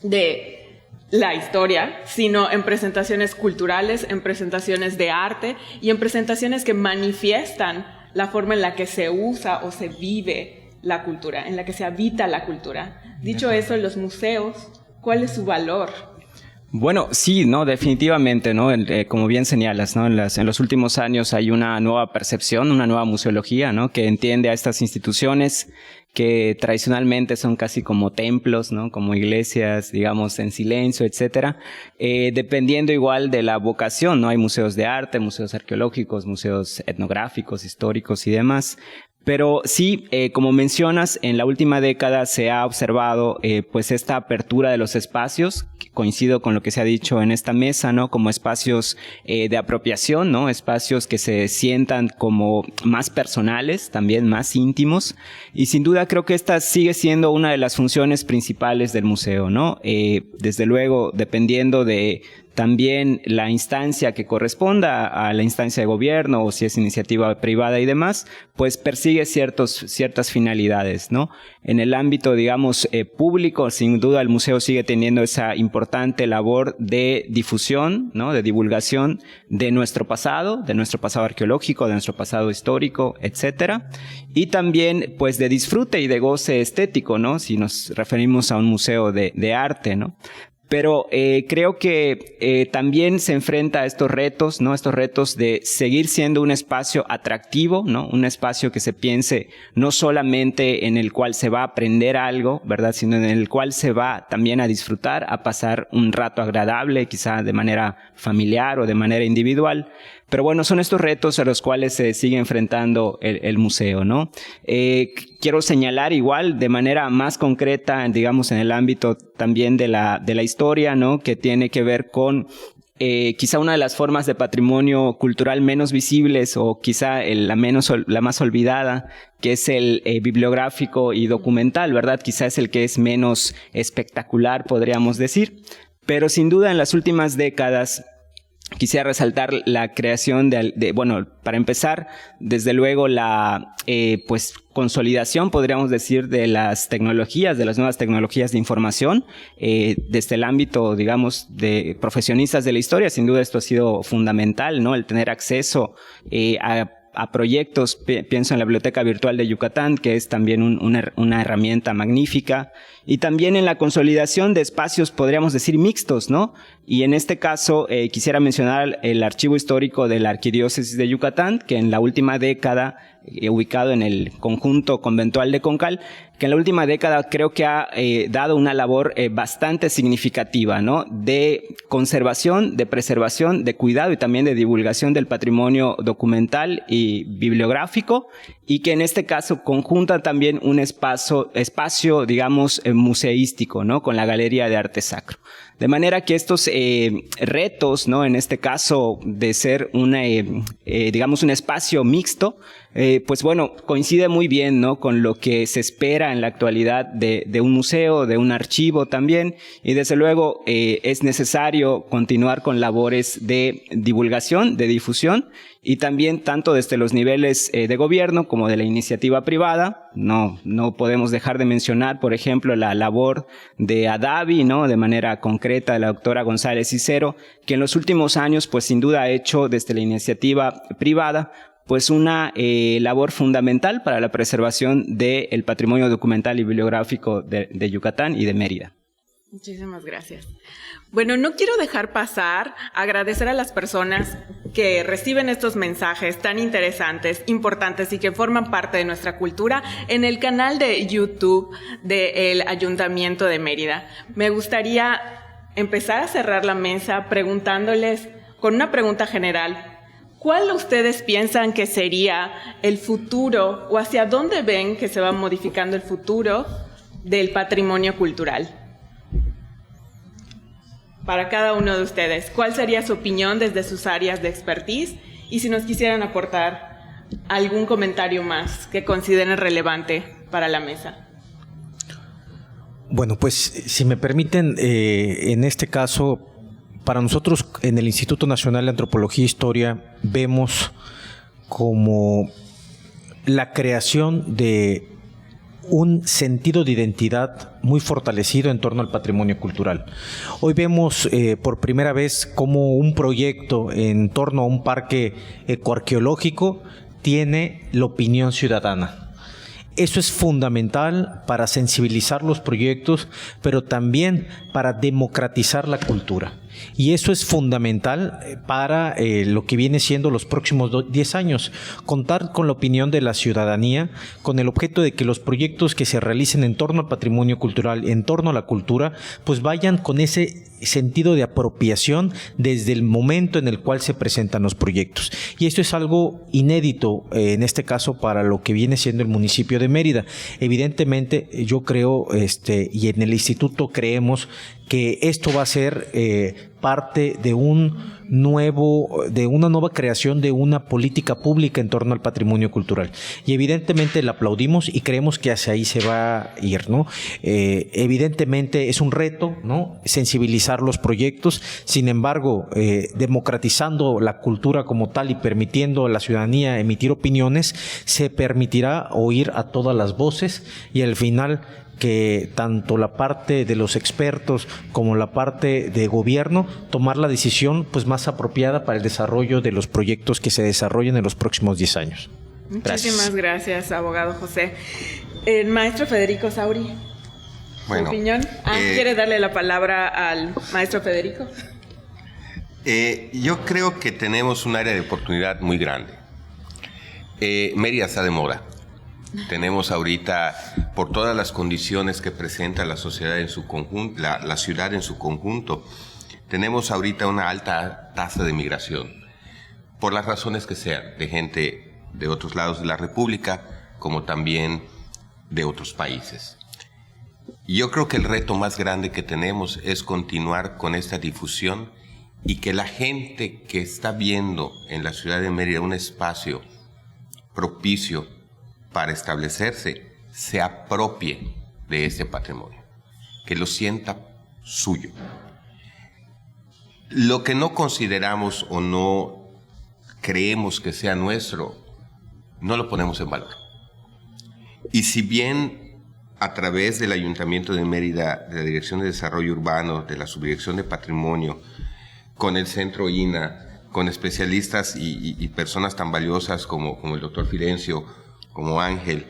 de la historia, sino en presentaciones culturales, en presentaciones de arte y en presentaciones que manifiestan la forma en la que se usa o se vive la cultura, en la que se habita la cultura. Dicho eso, en los museos, ¿cuál es su valor? Bueno, sí, no, definitivamente, ¿no? Como bien señalas, ¿no? En los últimos años hay una nueva percepción, una nueva museología, ¿no? Que entiende a estas instituciones que tradicionalmente son casi como templos, ¿no? Como iglesias, digamos, en silencio, etcétera. Dependiendo igual de la vocación, ¿no? Hay museos de arte, museos arqueológicos, museos etnográficos, históricos y demás. Pero sí, como mencionas, en la última década se ha observado pues esta apertura de los espacios, que coincido con lo que se ha dicho en esta mesa, ¿no? Como espacios de apropiación, ¿no? Espacios que se sientan como más personales, también más íntimos. Y sin duda creo que esta sigue siendo una de las funciones principales del museo, ¿no? Desde luego, dependiendo de también la instancia que corresponda a la instancia de gobierno o si es iniciativa privada y demás, pues persigue ciertas finalidades, ¿no? En el ámbito, digamos, público, sin duda el museo sigue teniendo esa importante labor de difusión, ¿no? De divulgación de nuestro pasado arqueológico, de nuestro pasado histórico, etcétera. Y también, pues, de disfrute y de goce estético, ¿no? Si nos referimos a un museo de arte, ¿no? Pero creo que también se enfrenta a estos retos, ¿no? Estos retos de seguir siendo un espacio atractivo, ¿no? Un espacio que se piense no solamente en el cual se va a aprender algo, ¿verdad? Sino en el cual se va también a disfrutar, a pasar un rato agradable, quizá de manera familiar o de manera individual. Pero bueno, son estos retos a los cuales se sigue enfrentando el museo, ¿no? Quiero señalar igual de manera más concreta, digamos, en el ámbito también de la historia, ¿no? Que tiene que ver con quizá una de las formas de patrimonio cultural menos visibles o quizá la más olvidada, que es el bibliográfico y documental, ¿verdad? Quizá es el que es menos espectacular, podríamos decir. Pero sin duda en las últimas décadas quisiera resaltar la creación bueno, para empezar, desde luego la pues consolidación, podríamos decir, de las tecnologías, de las nuevas tecnologías de información, desde el ámbito, digamos, de profesionistas de la historia. Sin duda esto ha sido fundamental, ¿no? El tener acceso a proyectos, pienso en la Biblioteca Virtual de Yucatán, que es también una herramienta magnífica, y también en la consolidación de espacios, podríamos decir, mixtos, ¿no? Y en este caso quisiera mencionar el Archivo Histórico de la Arquidiócesis de Yucatán, que en la última década, ubicado en el conjunto conventual de Concal, que en la última década creo que ha dado una labor bastante significativa, ¿no? De conservación, de preservación, de cuidado y también de divulgación del patrimonio documental y bibliográfico, y que en este caso conjunta también un espacio, digamos, museístico, ¿no? Con la Galería de Arte Sacro. De manera que estos retos, ¿no? En este caso de ser digamos, un espacio mixto, pues bueno, coincide muy bien, ¿no? Con lo que se espera en la actualidad de un museo, de un archivo también, y desde luego es necesario continuar con labores de divulgación, de difusión, y también tanto desde los niveles de gobierno como de la iniciativa privada. No podemos dejar de mencionar, por ejemplo, la labor de ADAVI, ¿no? De manera concreta, de la doctora González Cicero, que en los últimos años, pues sin duda ha hecho desde la iniciativa privada, pues una labor fundamental para la preservación del patrimonio documental y bibliográfico de Yucatán y de Mérida. Muchísimas gracias. Bueno, no quiero dejar pasar agradecer a las personas que reciben estos mensajes tan interesantes, importantes y que forman parte de nuestra cultura en el canal de YouTube del Ayuntamiento de Mérida. Me gustaría empezar a cerrar la mesa preguntándoles con una pregunta general. ¿Cuál ustedes piensan que sería el futuro o hacia dónde ven que se va modificando el futuro del patrimonio cultural? Para cada uno de ustedes, ¿cuál sería su opinión desde sus áreas de expertise? Y si nos quisieran aportar algún comentario más que consideren relevante para la mesa. Bueno, pues si me permiten, en este caso, para nosotros en el Instituto Nacional de Antropología e Historia vemos como la creación de un sentido de identidad muy fortalecido en torno al patrimonio cultural. Hoy vemos por primera vez cómo un proyecto en torno a un parque ecoarqueológico tiene la opinión ciudadana. Eso es fundamental para sensibilizar los proyectos, pero también para democratizar la cultura. Y eso es fundamental para lo que viene siendo los próximos 10 años, contar con la opinión de la ciudadanía, con el objeto de que los proyectos que se realicen en torno al patrimonio cultural, en torno a la cultura, pues vayan con ese sentido de apropiación desde el momento en el cual se presentan los proyectos. Y esto es algo inédito, en este caso, para lo que viene siendo el municipio de Mérida. Evidentemente, yo creo, y en el instituto creemos que esto va a ser parte de una nueva creación de una política pública en torno al patrimonio cultural. Y evidentemente la aplaudimos y creemos que hacia ahí se va a ir, ¿no? Evidentemente es un reto, ¿no? Sensibilizar los proyectos, sin embargo, democratizando la cultura como tal y permitiendo a la ciudadanía emitir opiniones, se permitirá oír a todas las voces y al final que tanto la parte de los expertos como la parte de gobierno tomar la decisión pues más apropiada para el desarrollo de los proyectos que se desarrollen en los próximos 10 años. Muchísimas gracias, abogado José. El maestro Federico Sauri. Bueno, ¿Su opinión? ¿Quiere darle la palabra al maestro Federico? Yo creo que tenemos un área de oportunidad muy grande. Mérida está de moda. Tenemos ahorita, por todas las condiciones que presenta la sociedad en su conjunto, la ciudad en su conjunto, tenemos ahorita una alta tasa de migración, por las razones que sean, de gente de otros lados de la República, como también de otros países. Yo creo que el reto más grande que tenemos es continuar con esta difusión y que la gente que está viendo en la ciudad de Mérida un espacio propicio para establecerse, se apropie de este patrimonio, que lo sienta suyo. Lo que no consideramos o no creemos que sea nuestro, no lo ponemos en valor. Y si bien a través del Ayuntamiento de Mérida, de la Dirección de Desarrollo Urbano, de la Subdirección de Patrimonio, con el Centro INA, con especialistas y personas tan valiosas como el doctor Filencio, como Ángel,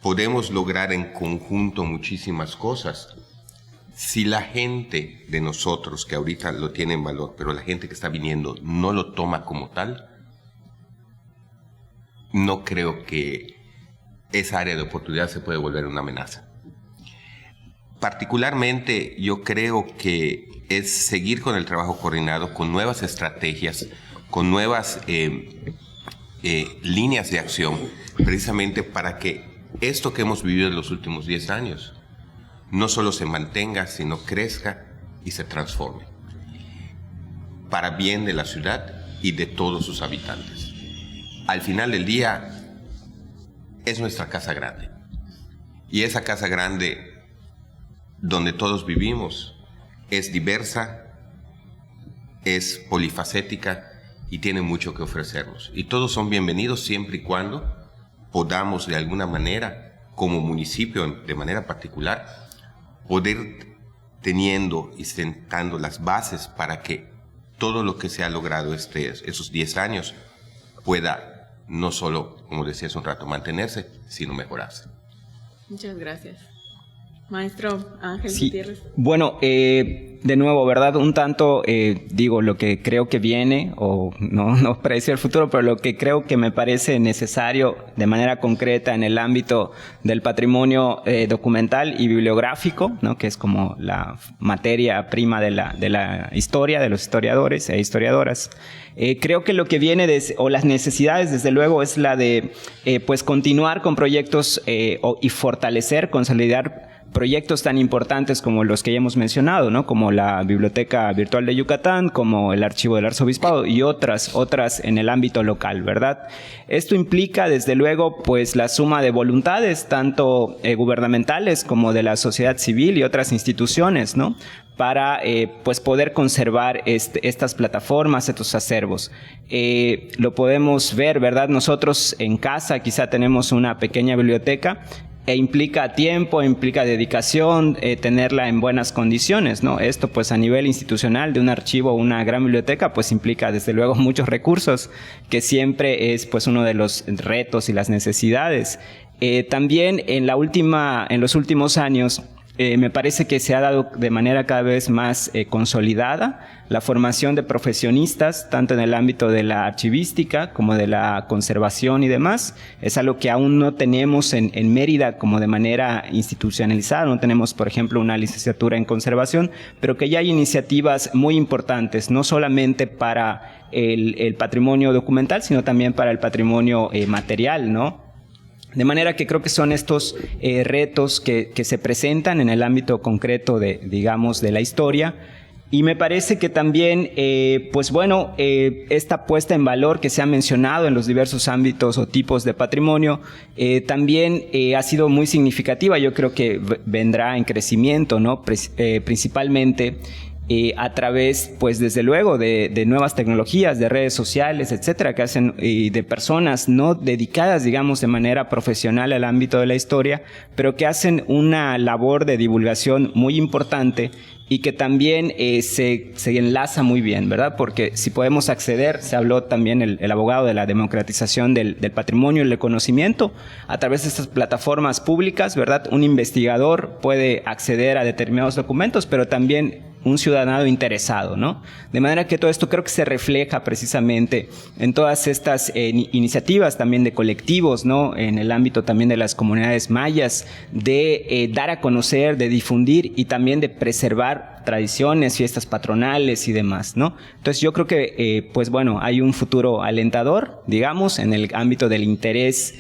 podemos lograr en conjunto muchísimas cosas. Si la gente de nosotros, que ahorita lo tiene en valor, pero la gente que está viniendo no lo toma como tal, no creo que esa área de oportunidad se puede volver una amenaza. Particularmente, yo creo que es seguir con el trabajo coordinado, con nuevas estrategias, con nuevas líneas de acción, precisamente para que esto que hemos vivido en los últimos 10 años no solo se mantenga, sino crezca y se transforme, para bien de la ciudad y de todos sus habitantes. Al final del día, es nuestra casa grande. Y esa casa grande, donde todos vivimos, es diversa, es polifacética y tiene mucho que ofrecernos. Y todos son bienvenidos siempre y cuando podamos de alguna manera, como municipio de manera particular, poder teniendo y sentando las bases para que todo lo que se ha logrado esos 10 años pueda no solo, como decía hace un rato, mantenerse, sino mejorarse. Muchas gracias. Maestro Ángel Sí. Gutiérrez. Bueno, de nuevo, ¿verdad? Un tanto, digo, lo que creo que viene, o no predecir el futuro, pero lo que creo que me parece necesario de manera concreta en el ámbito del patrimonio documental y bibliográfico, ¿no? Que es como la materia prima de la historia, de los historiadores e historiadoras. Creo que lo que viene, o las necesidades, desde luego, es la de pues continuar con proyectos y fortalecer, consolidar proyectos tan importantes como los que ya hemos mencionado, ¿no? Como la Biblioteca Virtual de Yucatán, como el Archivo del Arzobispado y otras en el ámbito local, ¿verdad? Esto implica, desde luego, pues la suma de voluntades, tanto gubernamentales como de la sociedad civil y otras instituciones, ¿no? Para pues poder conservar estas plataformas, estos acervos. Lo podemos ver, ¿verdad? Nosotros en casa quizá tenemos una pequeña biblioteca, implica tiempo, implica dedicación, tenerla en buenas condiciones, ¿no? Esto pues a nivel institucional de un archivo o una gran biblioteca pues implica desde luego muchos recursos, que siempre es pues uno de los retos y las necesidades. También en los últimos años me parece que se ha dado de manera cada vez más consolidada la formación de profesionistas, tanto en el ámbito de la archivística como de la conservación y demás. Es algo que aún no tenemos en Mérida como de manera institucionalizada. No tenemos, por ejemplo, una licenciatura en conservación, pero que ya hay iniciativas muy importantes, no solamente para el patrimonio documental, sino también para el patrimonio material, ¿no? De manera que creo que son estos retos que se presentan en el ámbito concreto de la historia. Y me parece que también, esta puesta en valor que se ha mencionado en los diversos ámbitos o tipos de patrimonio, también ha sido muy significativa. Yo creo que vendrá en crecimiento, ¿no? Principalmente a través, pues desde luego, de nuevas tecnologías, de redes sociales, etcétera, que hacen, de personas no dedicadas, digamos, de manera profesional al ámbito de la historia, pero que hacen una labor de divulgación muy importante y que también se enlaza muy bien, ¿verdad? Porque si podemos acceder, se habló también el abogado de la democratización del patrimonio y el conocimiento, a través de estas plataformas públicas, ¿verdad? Un investigador puede acceder a determinados documentos, pero también un ciudadano interesado, ¿no? De manera que todo esto creo que se refleja precisamente en todas estas iniciativas también de colectivos, ¿no? En el ámbito también de las comunidades mayas, de dar a conocer, de difundir y también de preservar tradiciones, fiestas patronales y demás, ¿no? Entonces yo creo que, pues bueno, hay un futuro alentador, digamos, en el ámbito del interés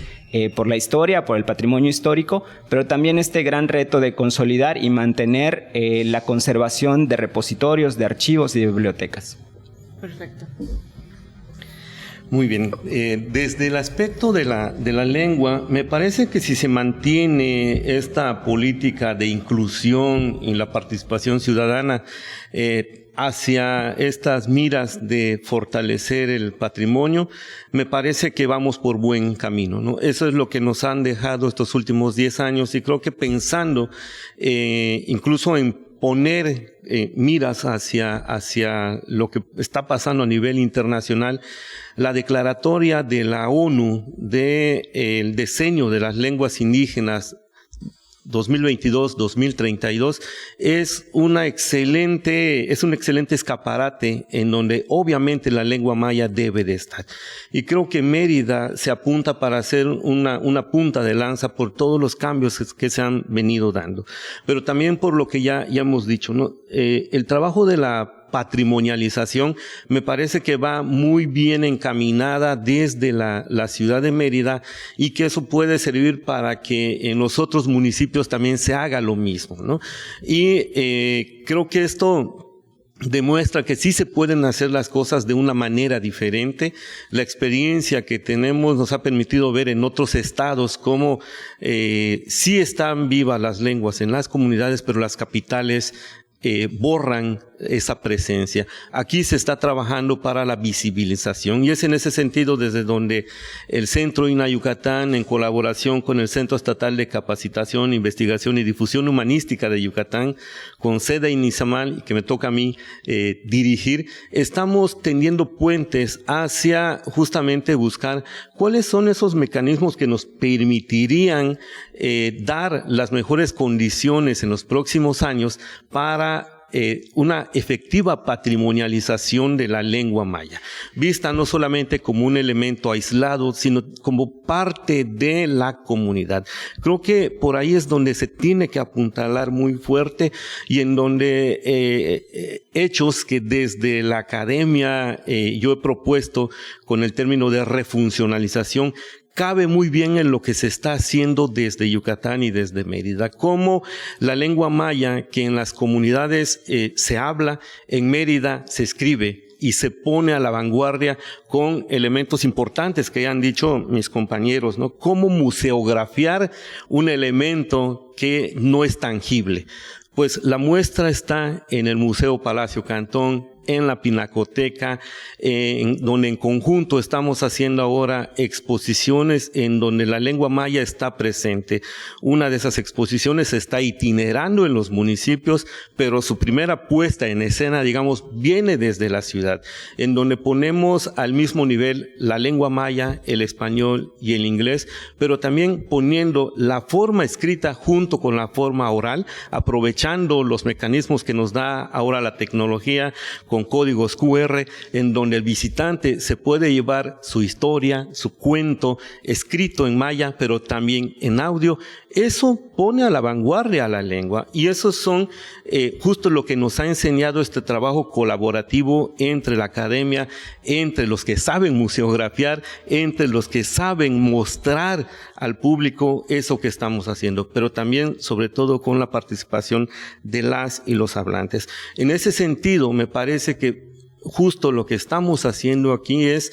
por la historia, por el patrimonio histórico, pero también este gran reto de consolidar y mantener la conservación de repositorios, de archivos y de bibliotecas. Perfecto. Muy bien. Desde el aspecto de la lengua, me parece que si se mantiene esta política de inclusión y la participación ciudadana hacia estas miras de fortalecer el patrimonio, me parece que vamos por buen camino, ¿no? Eso es lo que nos han dejado estos últimos 10 años y creo que pensando incluso en poner miras hacia lo que está pasando a nivel internacional, la declaratoria de la ONU del diseño de las lenguas indígenas 2022-2032 es un excelente escaparate en donde obviamente la lengua maya debe de estar. Y creo que Mérida se apunta para hacer una punta de lanza por todos los cambios que se han venido dando. Pero también por lo que ya hemos dicho, ¿no? El trabajo de la patrimonialización me parece que va muy bien encaminada desde la ciudad de Mérida y que eso puede servir para que en los otros municipios también se haga lo mismo, ¿no? Y creo que esto demuestra que sí se pueden hacer las cosas de una manera diferente. La experiencia que tenemos nos ha permitido ver en otros estados cómo sí están vivas las lenguas en las comunidades, pero las capitales borran esa presencia. Aquí se está trabajando para la visibilización y es en ese sentido desde donde el Centro INAH Yucatán, en colaboración con el Centro Estatal de Capacitación, Investigación y Difusión Humanística de Yucatán, con sede en Izamal y que me toca a mí dirigir, estamos tendiendo puentes hacia justamente buscar cuáles son esos mecanismos que nos permitirían dar las mejores condiciones en los próximos años para una efectiva patrimonialización de la lengua maya, vista no solamente como un elemento aislado, sino como parte de la comunidad. Creo que por ahí es donde se tiene que apuntalar muy fuerte y en donde hechos que desde la academia yo he propuesto con el término de refuncionalización, cabe muy bien en lo que se está haciendo desde Yucatán y desde Mérida, como la lengua maya que en las comunidades se habla, en Mérida se escribe y se pone a la vanguardia con elementos importantes que ya han dicho mis compañeros, ¿no? Cómo museografiar un elemento que no es tangible. Pues la muestra está en el Museo Palacio Cantón, en la Pinacoteca, donde en conjunto estamos haciendo ahora exposiciones en donde la lengua maya está presente. Una de esas exposiciones está itinerando en los municipios, pero su primera puesta en escena, digamos, viene desde la ciudad, en donde ponemos al mismo nivel la lengua maya, el español y el inglés, pero también poniendo la forma escrita junto con la forma oral, aprovechando los mecanismos que nos da ahora la tecnología, con códigos QR, en donde el visitante se puede llevar su historia, su cuento, escrito en maya, pero también en audio. Eso pone a la vanguardia a la lengua y esos son justo lo que nos ha enseñado este trabajo colaborativo entre la academia, entre los que saben museografiar, entre los que saben mostrar al público eso que estamos haciendo, pero también sobre todo con la participación de las y los hablantes. En ese sentido, me parece que justo lo que estamos haciendo aquí es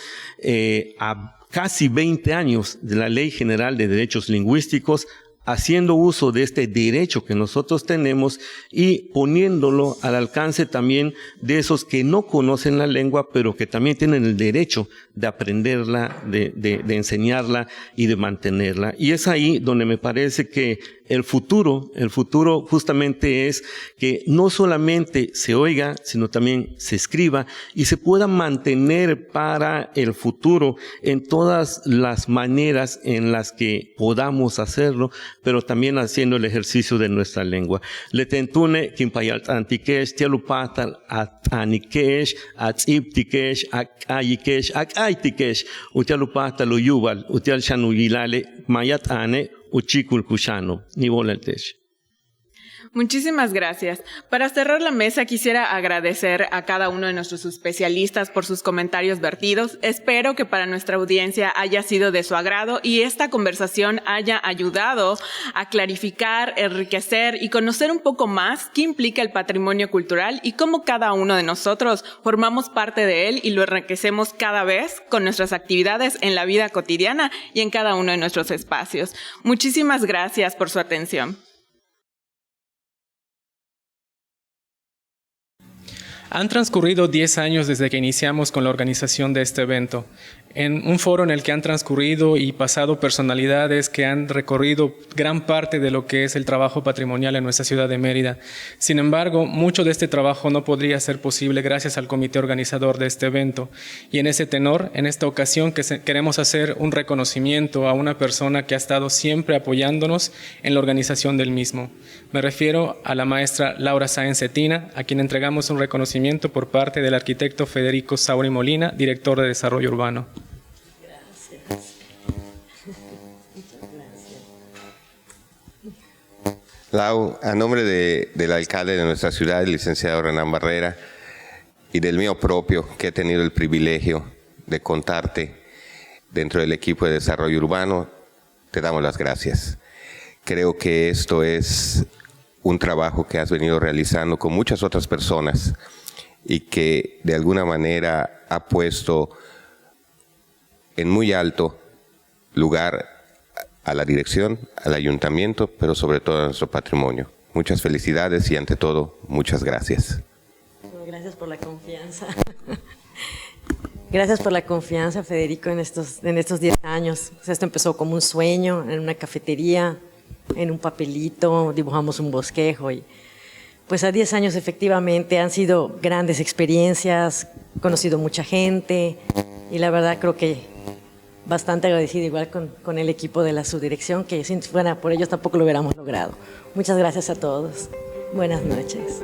a casi 20 años de la Ley General de Derechos Lingüísticos, haciendo uso de este derecho que nosotros tenemos y poniéndolo al alcance también de esos que no conocen la lengua, pero que también tienen el derecho de aprenderla, de enseñarla y de mantenerla. Y es ahí donde me parece que el futuro justamente es que no solamente se oiga, sino también se escriba y se pueda mantener para el futuro en todas las maneras en las que podamos hacerlo, pero también haciendo el ejercicio de nuestra lengua. Letentune, Kimpayalt Antikesh, Tialupatal, Anikesh, Atziptikesh, Akayikesh, Akaitikesh, Utialupatal, Uyubal, Utial Shanuyilale, Mayat Ane, Uchikul Kushano, Nivolaltesh. Muchísimas gracias. Para cerrar la mesa, quisiera agradecer a cada uno de nuestros especialistas por sus comentarios vertidos. Espero que para nuestra audiencia haya sido de su agrado y esta conversación haya ayudado a clarificar, enriquecer y conocer un poco más qué implica el patrimonio cultural y cómo cada uno de nosotros formamos parte de él y lo enriquecemos cada vez con nuestras actividades en la vida cotidiana y en cada uno de nuestros espacios. Muchísimas gracias por su atención. Han transcurrido 10 años desde que iniciamos con la organización de este evento, en un foro en el que han transcurrido y pasado personalidades que han recorrido gran parte de lo que es el trabajo patrimonial en nuestra ciudad de Mérida. Sin embargo, mucho de este trabajo no podría ser posible gracias al comité organizador de este evento. Y en ese tenor, en esta ocasión queremos hacer un reconocimiento a una persona que ha estado siempre apoyándonos en la organización del mismo. Me refiero a la maestra Laura Sáenz Cetina, a quien entregamos un reconocimiento por parte del arquitecto Federico Sauri Molina, director de Desarrollo Urbano. Lau, a nombre del alcalde de nuestra ciudad, el licenciado Renán Barrera, y del mío propio, que he tenido el privilegio de contarte dentro del equipo de desarrollo urbano, te damos las gracias. Creo que esto es un trabajo que has venido realizando con muchas otras personas y que de alguna manera ha puesto en muy alto lugar a la dirección, al ayuntamiento, pero sobre todo a nuestro patrimonio. Muchas felicidades y ante todo, muchas gracias. Gracias por la confianza. Gracias por la confianza, Federico, en estos 10 años. O sea, esto empezó como un sueño, en una cafetería, en un papelito, dibujamos un bosquejo y pues a 10 años efectivamente han sido grandes experiencias, he conocido mucha gente y la verdad creo que bastante agradecida igual con el equipo de la subdirección, que si fuera por ellos tampoco lo hubiéramos logrado. Muchas gracias a todos. Buenas noches.